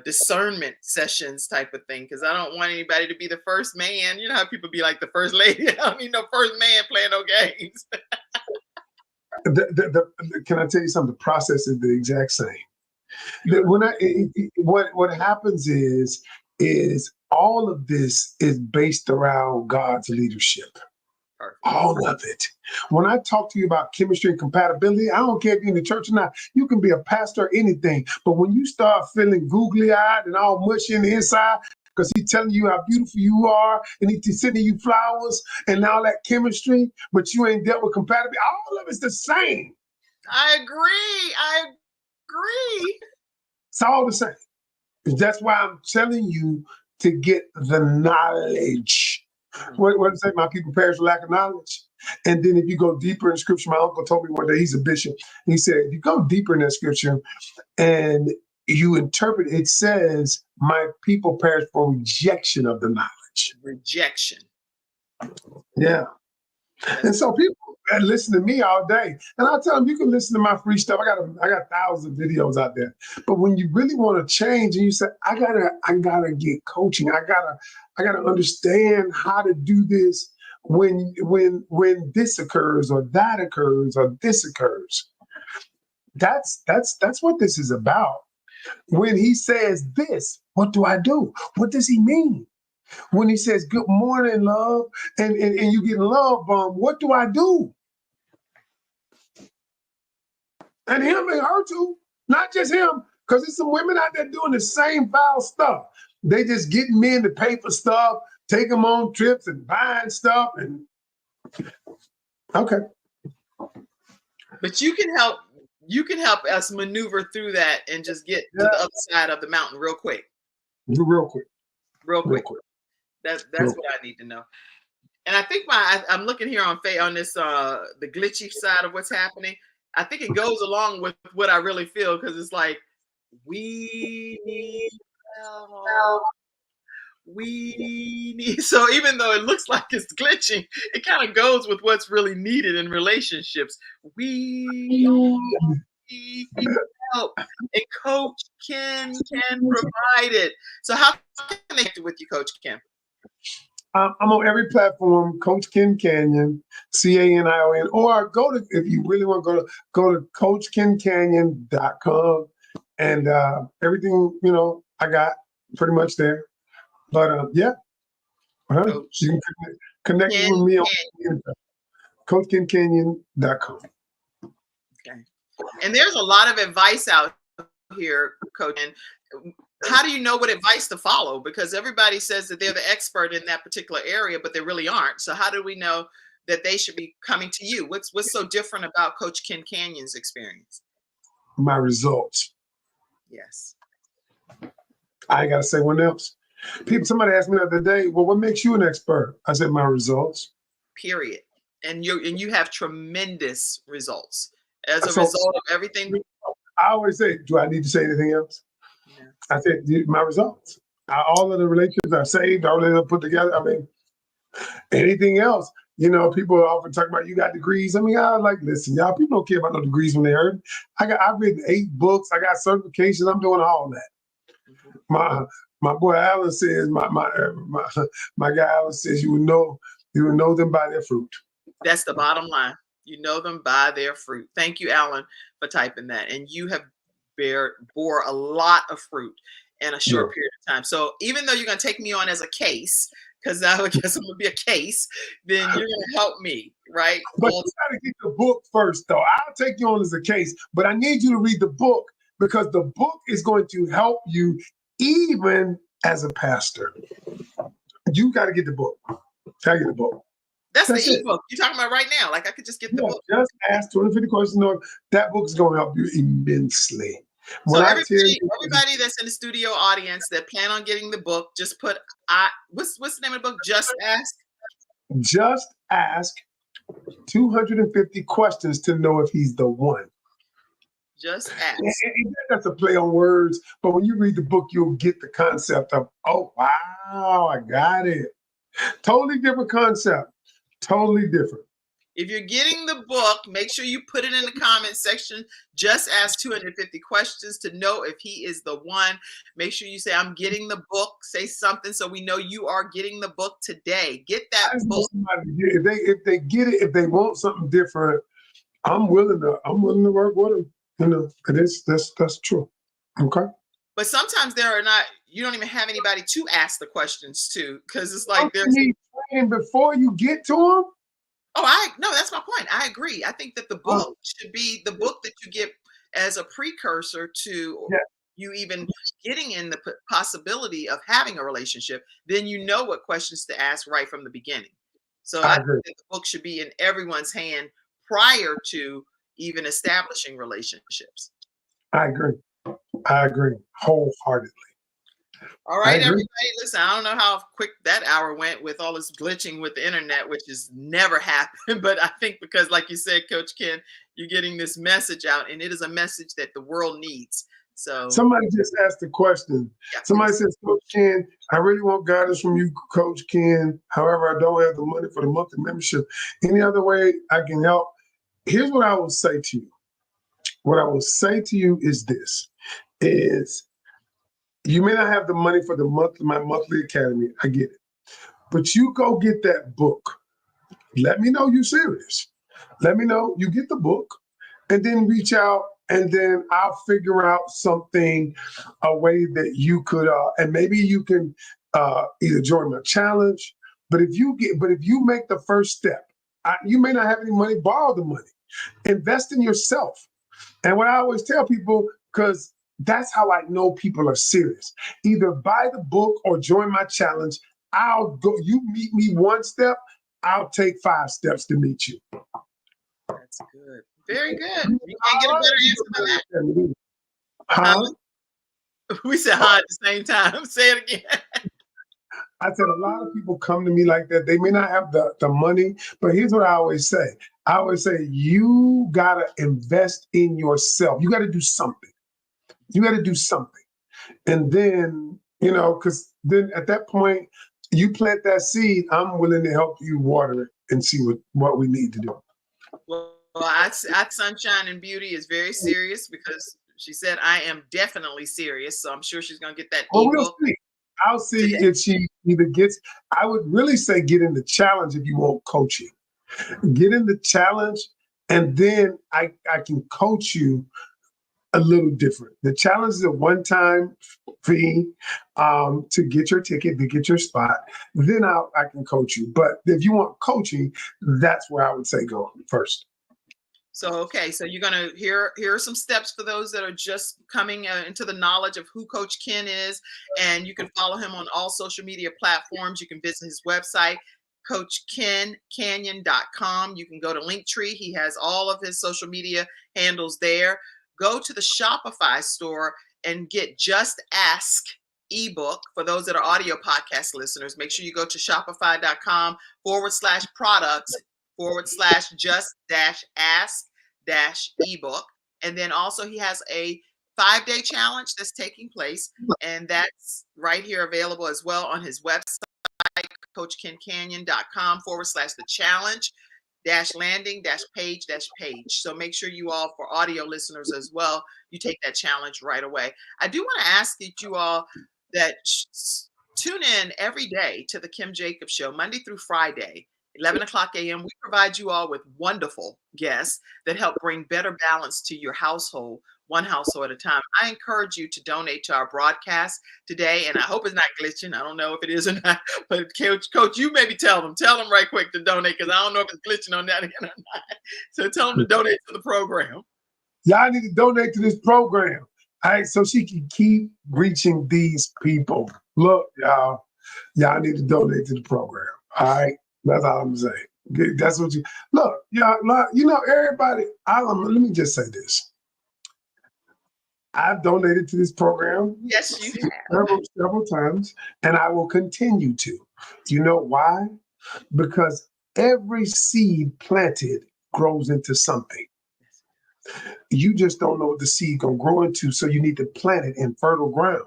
discernment sessions type of thing because I don't want anybody to be the first man. You know how people be like the first lady. I don't need no first man playing no games. Can I tell you something? The process is the exact same. Sure. What happens is all of this is based around God's leadership. Perfect. All of it. When I talk to you about chemistry and compatibility, I don't care if you're in the church or not. You can be a pastor or anything. But when you start feeling googly eyed and all mushy in the inside, because he's telling you how beautiful you are and he's sending you flowers and all that chemistry, but you ain't dealt with compatibility, all of it's the same. I agree. I agree. It's all the same. That's why I'm telling you to get the knowledge. What does it say? My people perish for lack of knowledge. And then if you go deeper in scripture, my uncle told me one day, he's a bishop. He said, if you go deeper in that scripture and you interpret, it says, my people perish for rejection of the knowledge. Rejection. Yeah. That's And so people listen to me all day, and I'll tell them you can listen to my free stuff. I got thousands of videos out there. But when you really want to change, and you say, I gotta get coaching. I gotta understand how to do this when this occurs or that occurs or this occurs. That's what this is about. When he says this, what do I do? What does he mean? When he says good morning, love, and you get love bomb, what do I do? And him and her too, not just him, because there's some women out there doing the same foul stuff. They just getting men to pay for stuff, take them on trips and buying stuff. And okay. But you can help us maneuver through that and just get to Yeah. the other side of the mountain real quick. Real quick. Real Real quick. quick. That's Real what I need to know. And I think I'm looking here on this the glitchy side of what's happening. I think it goes along with what I really feel because it's like we need help. We need so even though it looks like it's glitching, it kind of goes with what's really needed in relationships. We need help, and Coach Ken can provide it. So how can they connect with you, Coach Ken? I'm on every platform, Coach Ken Canion, Canion, or if you really want to go to coachkencanion.com and everything, I got pretty much there. But yeah, Coach you can connect Ken with me on Canion. coachkencanion.com. Okay. And there's a lot of advice out here, Coach. And how do you know what advice to follow? Because everybody says that they're the expert in that particular area, but they really aren't. So how do we know that they should be coming to you? What's so different about Coach Ken Canion's experience? My results. Yes. I ain't got to say one else. Somebody asked me the other day, well, what makes you an expert? I said, my results. Period. And you have tremendous results as a result of everything. I always say, do I need to say anything else? Yeah. I said, my results. All of the relationships I've saved, all of them put together. I mean, anything else, people often talk about you got degrees. I mean, I like, listen, y'all, people don't care about no degrees when they heard. I've written 8 books. I got certifications. I'm doing all that. Mm-hmm. My boy Alan says, my guy Alan says, you will know them by their fruit. That's the bottom line. You know them by their fruit. Thank you, Alan, for typing that. And you have bore a lot of fruit. in a Yeah. short period of time. So even though you're going to take me on as a case, because I guess I'm going to be a case, then you're going to help me, right? But you got to get the book first, though. I'll take you on as a case, but I need you to read the book because the book is going to help you even as a pastor. You got to get the book. Got to get the book. That's the That's it. ebook you're talking about right now. Like I could just get the Yeah, book. just ask 250 questions. No, that book is going to help you immensely. So When I tell you, everybody that's in the studio audience that plan on getting the book, just put what's the name of the book? just ask 250 questions to know if he's the one. Just ask. That's a play on words, but when you read the book, you'll get the concept of, oh, wow, I got it. Totally different concept. Totally different. If you're getting the book, make sure you put it in the comment section. Just ask 250 questions to know if he is the one. Make sure you say, I'm getting the book. Say something so we know you are getting the book today. Get that book. If they get it, if they want something different, I'm willing to work with them. You know, that's true. Okay. But sometimes you don't even have anybody to ask the questions to, because it's like you need training before you get to them. No, that's my point. I agree. I think that the book should be the book that you get as a precursor to you even getting in the possibility of having a relationship. Then you know what questions to ask right from the beginning. So I think that the book should be in everyone's hand prior to even establishing relationships. I agree wholeheartedly. All right, everybody, listen, I don't know how quick that hour went with all this glitching with the internet, which has never happened. But I think because, like you said, Coach Ken, you're getting this message out, and it is a message that the world needs. So somebody just asked a question. Somebody says, Coach Ken, I really want guidance from you, Coach Ken. However, I don't have the money for the monthly membership. Any other way I can help? Here's what I will say to you. What I will say to you is this, is you may not have the money for my monthly academy. I get it. But you go get that book. Let me know you're serious. Let me know you get the book and then reach out and then I'll figure out something, a way that you could, and maybe you can either join my challenge. But if you make the first step, you may not have any money, borrow the money, invest in yourself. And what I always tell people, because that's how I know people are serious. Either buy the book or join my challenge. I'll go, you meet me one step, I'll take 5 steps to meet you. That's good. Very good. You can't get a better answer than that. Huh? We said hi at the same time. Say it again. I said a lot of people come to me like that. They may not have the money, but here's what I always say. I always say, you got to invest in yourself. You got to do something. You got to do something. And then, because then at that point, you plant that seed, I'm willing to help you water it and see what we need to do. Well, Sunshine and Beauty is very serious because she said, I am definitely serious. So I'm sure she's going to get that ebook. We'll see. I'll see if she either gets, I would really say get in the challenge if you want coaching. Get in the challenge, and then I can coach you a little different. The challenge is a one-time fee to get your ticket, to get your spot. Then I can coach you. But if you want coaching, that's where I would say go first. So, okay, so you're going to here are some steps for those that are just coming into the knowledge of who Coach Ken is. And you can follow him on all social media platforms. You can visit his website, CoachKenCanion.com. You can go to Linktree. He has all of his social media handles there. Go to the Shopify store and get Just Ask ebook. For those that are audio podcast listeners, make sure you go to shopify.com/products/just-ask-ebook. And then also he has a 5-day challenge that's taking place. And that's right here available as well on his website, CoachKenCanion.com/the challenge landing page. So make sure you all, for audio listeners as well, you take that challenge right away. I do want to ask you all that tune in every day to the Kim Jacobs Show, Monday through Friday, 11 o'clock a.m. We provide you all with wonderful guests that help bring better balance to your household one household at a time. I encourage you to donate to our broadcast today, and I hope it's not glitching. I don't know if it is or not, but Coach, you maybe tell them right quick to donate, because I don't know if it's glitching on that end or not. So tell them to donate to the program. Y'all need to donate to this program, all right, so she can keep reaching these people. Look, y'all need to donate to the program, all right? That's all I'm saying. That's what you look. Yeah, you know, everybody. Let me just say this. I've donated to this program. Yes, you have. Several times, and I will continue to. You know why? Because every seed planted grows into something. You just don't know what the seed gonna grow into, so you need to plant it in fertile ground,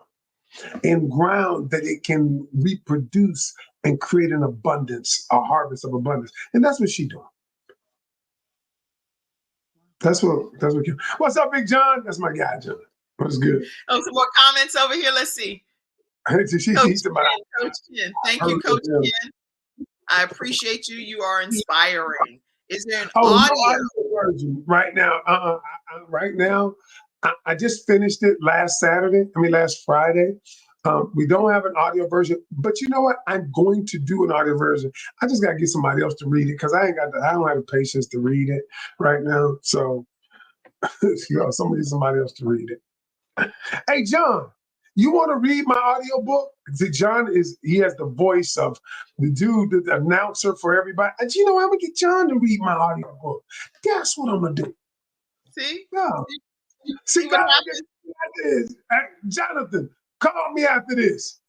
in ground that it can reproduce and create an abundance, a harvest of abundance. And that's what she's doing. That's what. What's up, Big John? That's my guy, John. What's good? Oh, some more comments over here. Let's see. Coach Ken. Thank you, Coach Ken. I appreciate you. You are inspiring. Is there an audio version right now? Right now, I just finished it last Friday. We don't have an audio version, but you know what? I'm going to do an audio version. I just got to get somebody else to read it, because I don't have the patience to read it right now. So, somebody else to read it. Hey, John, you want to read my audio book? See, John he has the voice of the dude, the announcer for everybody. And you know, I'm gonna get John to read my audio book. That's what I'm gonna do. See? Yeah. See what happens? Jonathan, call me after this.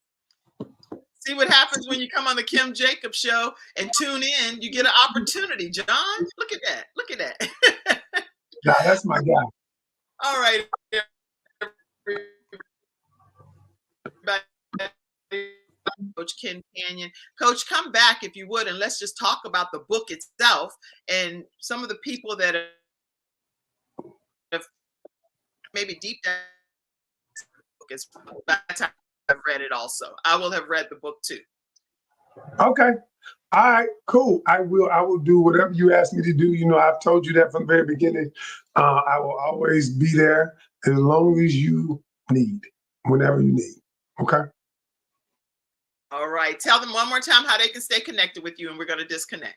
See what happens when you come on the Kim Jacobs Show and tune in. You get an opportunity, John. Look at that. Look at that. Nah, that's my guy. All right. Coach Ken Canion. Coach, come back if you would, and let's just talk about the book itself and some of the people that have maybe deep down. By the time I've read it also. I will have read the book too. Okay. All right, cool. I will do whatever you ask me to do. You know, I've told you that from the very beginning. I will always be there as long as you need, whenever you need. Okay. All right. Tell them one more time how they can stay connected with you, and we're going to disconnect.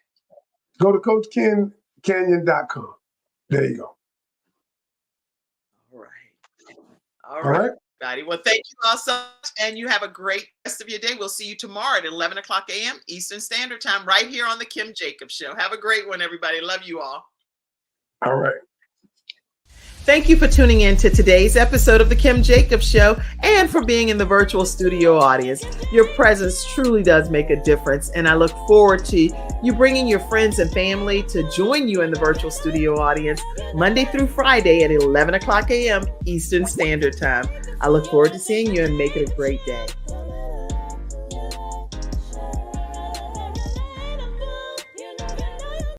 Go to CoachKenCanion.com. There you go. All right. All right. Well, thank you all so much, and you have a great rest of your day. We'll see you tomorrow at 11 o'clock a.m. Eastern Standard Time, right here on the Kim Jacobs Show. Have a great one, everybody. Love you all. All right. Thank you for tuning in to today's episode of the Kim Jacobs Show, and for being in the virtual studio audience. Your presence truly does make a difference, and I look forward to you bringing your friends and family to join you in the virtual studio audience Monday through Friday at 11 o'clock a.m. Eastern Standard Time. I look forward to seeing you, and make it a great day.